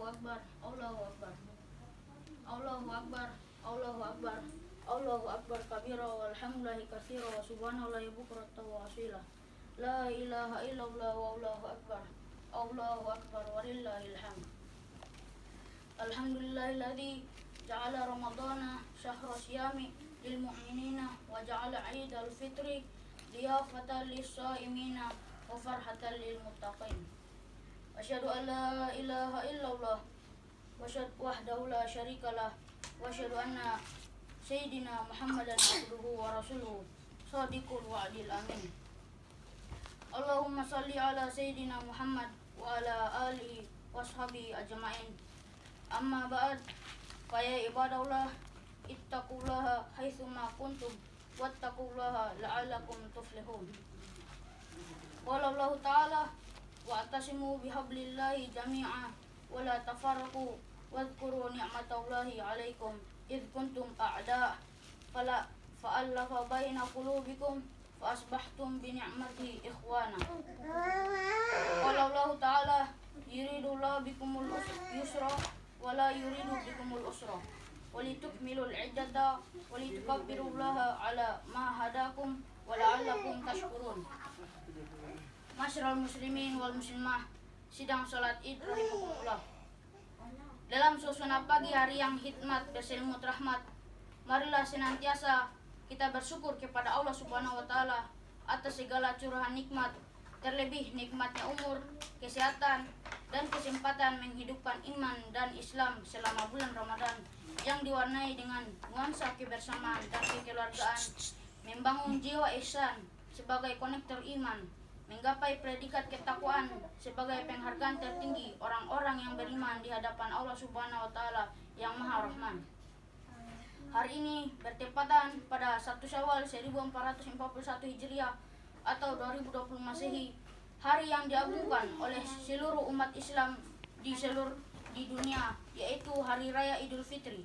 Akbar, Allahu Akbar, Allahu Akbar, Allahu Akbar, Allahu Akbar kabira walhamdulillahi katsira wa subhanallahi bukratan wa asila. La ilaha illallah wa Allahu Akbar, Allahu Akbar walillahil hamd. Alhamdulillahilladzi ja'ala ramadana syahra siyami lil mu'minina wa ja'ala 'idal fitri liyafatan lis-shaimina wa farhatan lil muttaqin. Asyhadu an la ilaha illallah wahdahu la syarikalah wa asyhadu anna sayyidina Muhammadan abduhu wa rasuluhu shadiqul wa'dil amin. Allahumma salli ala sayyidina Muhammad wa ala alihi washabihi ajma'in. Amma ba'd, fa ya ibadallah ittaqullaha haitsuma kuntum wattaqullaha la'allakum tuflihun. Qala Allah ta'ala wa'tasimu bihablillahi jami'a wa la tafarraqu wadhkuru ni'matallahi 'alaikum id kuntum a'da' fa'alafa baina qulubikum fa asbahtum bi ni'matihi ikhwana. Qala Allah ta'ala yuridullahu bikumul yusra wa la yuridu bikumul usra walitukmilul 'iddata walitukabbirullaha 'ala ma hadakum wa la'allakum tashkurun. Masyarul muslimin wal muslimah, sidang salat Id rahimakumullah. Dalam suasana pagi hari yang hikmat berselimut rahmat, marilah senantiasa kita bersyukur kepada Allah Subhanahu wa taala atas segala curahan nikmat, terlebih nikmatnya umur, kesehatan, dan kesempatan menghidupkan iman dan Islam selama bulan Ramadan yang diwarnai dengan nuansa kebersamaan dan kekeluargaan, membangun jiwa ihsan sebagai konektor iman, menggapai predikat ketakwaan sebagai penghargaan tertinggi orang-orang yang beriman di hadapan Allah Subhanahu wa taala yang Maha Rahman. Hari ini bertepatan pada 1 Syawal 1441 Hijriah atau 2020 Masehi, hari yang diagungkan oleh seluruh umat Islam di dunia, yaitu Hari Raya Idul Fitri,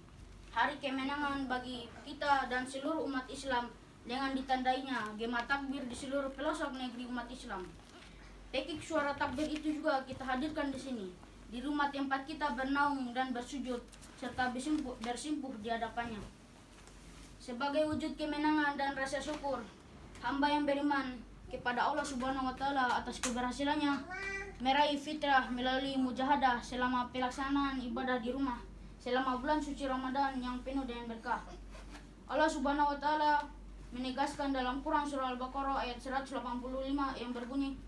hari kemenangan bagi kita dan seluruh umat Islam dengan ditandainya gema takbir di seluruh pelosok negeri umat Islam. Tekik suara takbir itu juga kita hadirkan di sini, di rumah tempat kita bernaung dan bersujud serta bersimpuh di hadapannya. Sebagai wujud kemenangan dan rasa syukur, hamba yang beriman kepada Allah Subhanahu wa taala atas keberhasilannya meraih fitrah melalui mujahadah selama pelaksanaan ibadah di rumah selama bulan suci Ramadan yang penuh dengan berkah. Allah Subhanahu wa taala menegaskan dalam Quran surah Al-Baqarah ayat 185 yang berbunyi,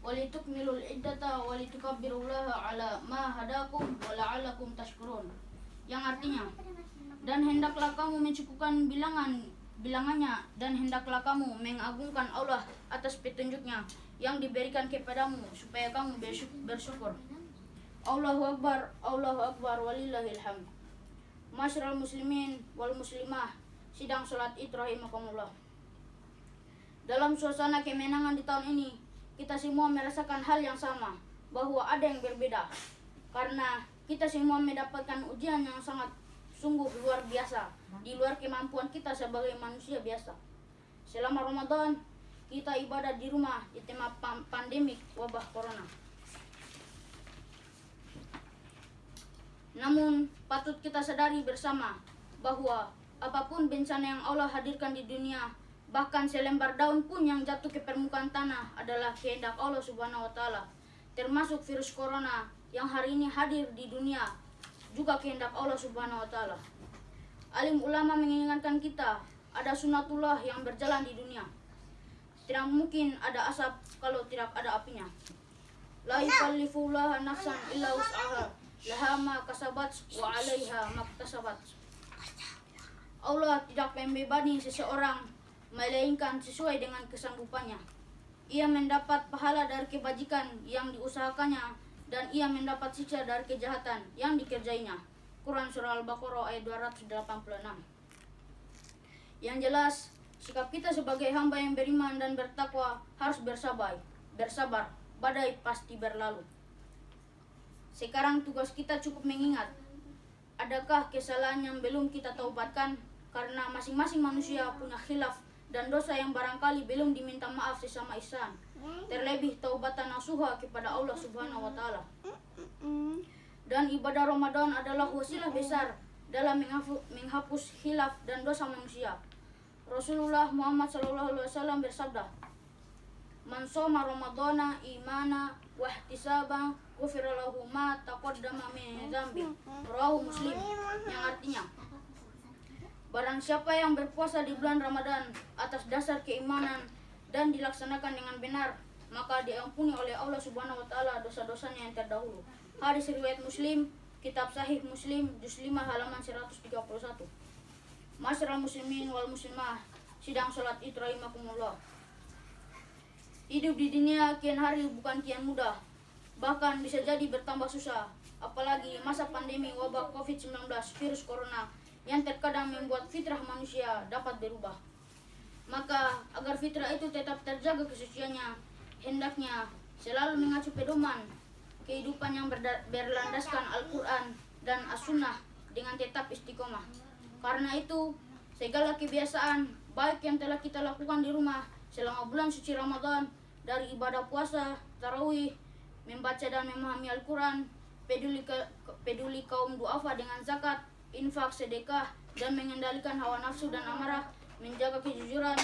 walitukmilul iddata walitukabbirullaha 'ala ma hadakum wa la'allakum tashkurun, yang artinya, dan hendaklah kamu mencukupkan bilangannya dan hendaklah kamu mengagungkan Allah atas petunjuknya yang diberikan kepadamu supaya kamu bersyukur. Allahu Akbar walillahil hamd. Masyarul muslimin wal muslimah, sidang salat Id rahimakumullah. Dalam suasana kemenangan di tahun ini, kita semua merasakan hal yang sama, bahwa ada yang berbeda, karena kita semua mendapatkan ujian yang sangat sungguh luar biasa, di luar kemampuan kita sebagai manusia biasa. Selama Ramadan, kita ibadah di rumah di tengah pandemik wabah corona. Namun, patut kita sadari bersama bahwa apapun bencana yang Allah hadirkan di dunia, bahkan selembar daun pun yang jatuh ke permukaan tanah adalah kehendak Allah Subhanahu wa taala. Termasuk virus corona yang hari ini hadir di dunia juga kehendak Allah Subhanahu wa taala. Alim ulama mengingatkan kita, ada sunatullah yang berjalan di dunia. Tidak mungkin ada asap kalau tidak ada apinya. La yukallifullahu nafsan illa wus'aha, laha ma kasabat wa 'alaiha ma iktasabat. Allah tidak membebani seseorang melainkan sesuai dengan kesanggupannya. Ia mendapat pahala dari kebajikan yang diusahakannya dan ia mendapat siksa dari kejahatan yang dikerjainya. Quran surah Al-Baqarah ayat 286. Yang jelas, sikap kita sebagai hamba yang beriman dan bertakwa harus bersabar. Badai pasti berlalu. Sekarang tugas kita cukup mengingat, adakah kesalahan yang belum kita taubatkan? Karena masing-masing manusia punya khilaf dan dosa yang barangkali belum diminta maaf sesama ihsan. Terlebih taubatan nasuha kepada Allah Subhanahu wa taala. Dan ibadah Ramadan adalah wasilah besar dalam menghapus khilaf dan dosa manusia. Rasulullah Muhammad SAW bersabda, "Man shoma Ramadana imana wa ihtisaban ghufira lahu ma taqaddama min dzambi." Rawahu Muslim, yang artinya, barang siapa yang berpuasa di bulan Ramadan atas dasar keimanan dan dilaksanakan dengan benar, maka diampuni oleh Allah Subhanahu wa taala dosa-dosanya yang terdahulu. Hadis riwayat Muslim, Kitab Sahih Muslim, juz 5 halaman 131. Masyarul muslimin wal muslimah, sidang salat Id rahimakumullah. Hidup di dunia kian hari bukan kian mudah, bahkan bisa jadi bertambah susah, apalagi masa pandemi wabah COVID-19 virus corona yang terkadang membuat fitrah manusia dapat berubah. Maka agar fitrah itu tetap terjaga kesuciannya, hendaknya selalu mengacu pedoman kehidupan yang berlandaskan Al-Quran dan As-Sunnah dengan tetap istiqomah. Karena itu, segala kebiasaan baik yang telah kita lakukan di rumah selama bulan suci Ramadan, dari ibadah puasa, tarawih, membaca dan memahami Al-Quran, peduli kaum duafa dengan zakat, infak, sedekah, dan mengendalikan hawa nafsu dan amarah, menjaga kejujuran,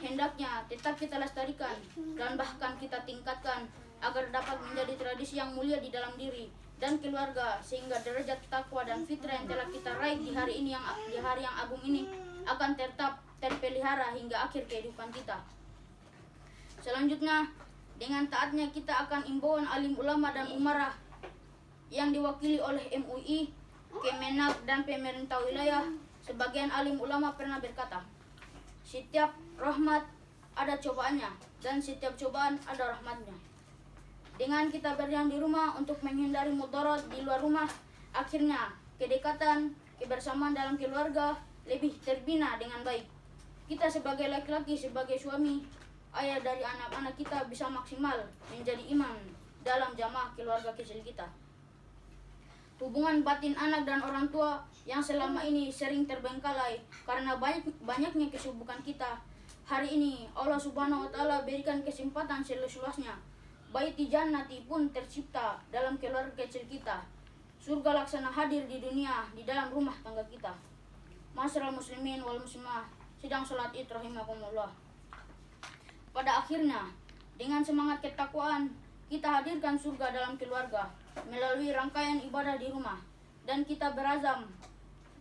hendaknya tetap kita lestarikan dan bahkan kita tingkatkan agar dapat menjadi tradisi yang mulia di dalam diri dan keluarga, sehingga derajat takwa dan fitrah yang telah kita raih di hari ini di hari yang agung ini akan tetap terpelihara hingga akhir kehidupan kita. Selanjutnya, dengan taatnya kita akan imbauan alim ulama dan umarah yang diwakili oleh MUI, Kemenak, dan pemerintah wilayah. Sebagian alim ulama pernah berkata, setiap rahmat ada cobaannya dan setiap cobaan ada rahmatnya. Dengan kita berdiam di rumah untuk menghindari mudarat di luar rumah, akhirnya kedekatan, kebersamaan dalam keluarga lebih terbina dengan baik. Kita sebagai laki-laki, sebagai suami, ayah dari anak-anak kita bisa maksimal menjadi imam dalam jamaah keluarga kecil kita. Hubungan batin anak dan orang tua yang selama ini sering terbengkalai karena banyaknya kesibukan kita. Hari ini Allah Subhanahu wa taala berikan kesempatan seluas-luasnya. Baiti jannati pun tercipta dalam keluarga kecil kita. Surga laksana hadir di dunia di dalam rumah tangga kita. Masyarul muslimin wal muslimah, sidang salat Id rahimakumullah. Pada akhirnya, dengan semangat ketakwaan, kita hadirkan surga dalam keluarga melalui rangkaian ibadah di rumah, dan kita berazam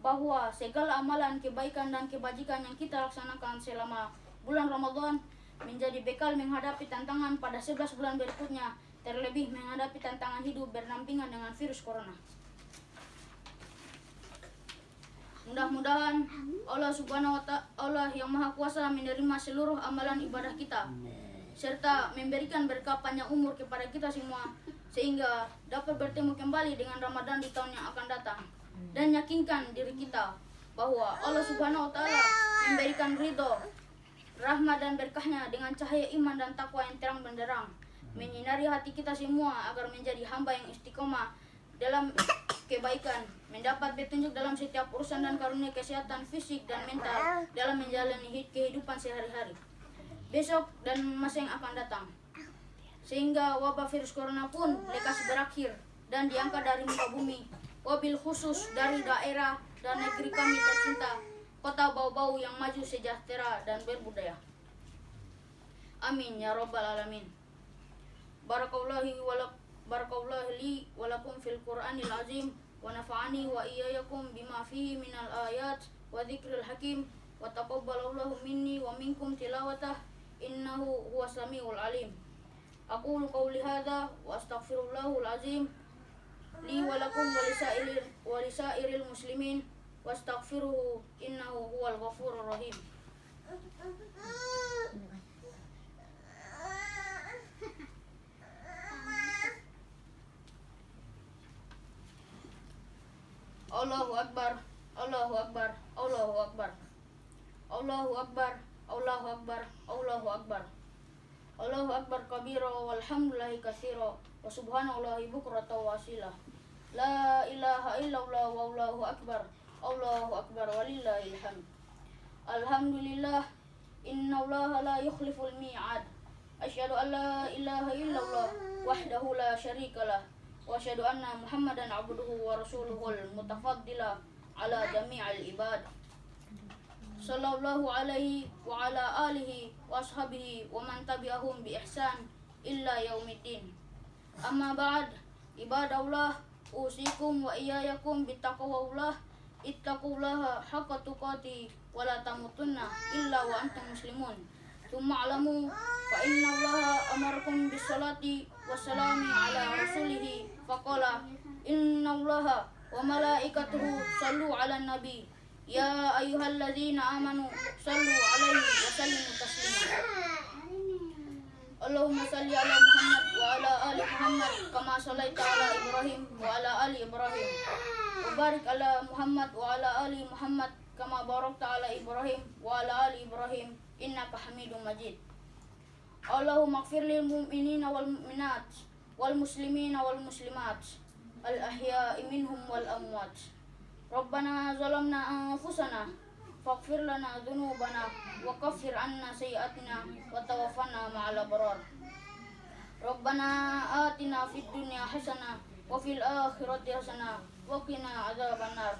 bahwa segala amalan kebaikan dan kebajikan yang kita laksanakan selama bulan Ramadan menjadi bekal menghadapi tantangan pada 11 bulan berikutnya, terlebih menghadapi tantangan hidup berdampingan dengan virus corona. Mudah-mudahan Allah Subhanahu wa Ta'ala yang Maha Kuasa menerima seluruh amalan ibadah kita, serta memberikan berkah panjang umur kepada kita semua, sehingga dapat bertemu kembali dengan Ramadan di tahun yang akan datang, dan yakinkan diri kita bahwa Allah Subhanahu wa Ta'ala memberikan ridho, rahmat dan berkahnya dengan cahaya iman dan takwa yang terang benderang, menyinari hati kita semua agar menjadi hamba yang istiqomah dalam kebaikan, mendapat petunjuk dalam setiap urusan dan karunia kesehatan fisik dan mental dalam menjalani kehidupan sehari-hari, besok dan masa yang akan datang, sehingga wabah virus corona pun lekas berakhir dan diangkat dari muka bumi, wabil khusus dari daerah dan negeri kami tercinta, kota Bau-Bau yang maju, sejahtera dan berbudaya. Amin ya rabbal alamin. Barakallahu li wa lakum fil Qur'anil azim, wa nafa'ani wa iyyakum bima fihi minal ayat wa dzikril hakim, wa taqabbalallahu minni wa minkum tilawatah, innahu huwas samiul alim. Aqulu qawli hadza wa astaghfirullahal azim li wa lakum wa lisairil muslimin wastaghfiruhu innahu huwal ghafurur rahim. Allahu akbar, Allahu akbar, Allahu akbar. Allahu akbar, Allahu akbar, Allahu akbar. Allahu akbar kabira walhamdulillahi katsira wa subhanallahi bukratan wa asila. La ilaha illallah wallahu akbar. Allahu akbar walillahil hamd. Alhamdulillah, innallaha la yukhliful mi'ad. Asyhadu an la ilaha illallah wahdahu la syarikalah وأشهد أن محمدا عبده ورسوله المتفضل على جميع العباد. صلى الله عليه وعلى آله وأصحابه ومن تبعهم بإحسان إلا يوم الدين. أما بعد، عباد الله، أوصيكم وإياكم بتقوى الله. اتقوا الله حق تقاته ولا تموتن إلا وأنتم مسلمون. ثم اعلموا فإن الله أمركم بالصلاة والسلام على رسوله فقال: إن الله وملائكته صلوا على النبي يا أيها الذين آمنوا صلوا عليه وسلموا تسليما. اللهم صل على محمد وعلى آل محمد كما صليت على إبراهيم وعلى آل إبراهيم وبارك على محمد وعلى آل محمد كما باركت على إبراهيم وعلى آل إبراهيم إنك حميد مجيد. اللهم اغفر للمؤمنين والمؤمنات والمسلمين والمسلمات الأحياء منهم والأموات. ربنا ظلمنا أنفسنا فاغفر لنا ذنوبنا وكفر عنا سيئاتنا وتوفنا مع الأبرار. ربنا آتنا في الدنيا حسنة وفي الآخرة حسنة وقنا عذاب النار.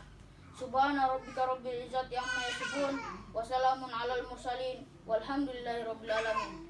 سبحان ربك رب العزة عما يصفون وسلام على المرسلين والحمد لله رب العالمين.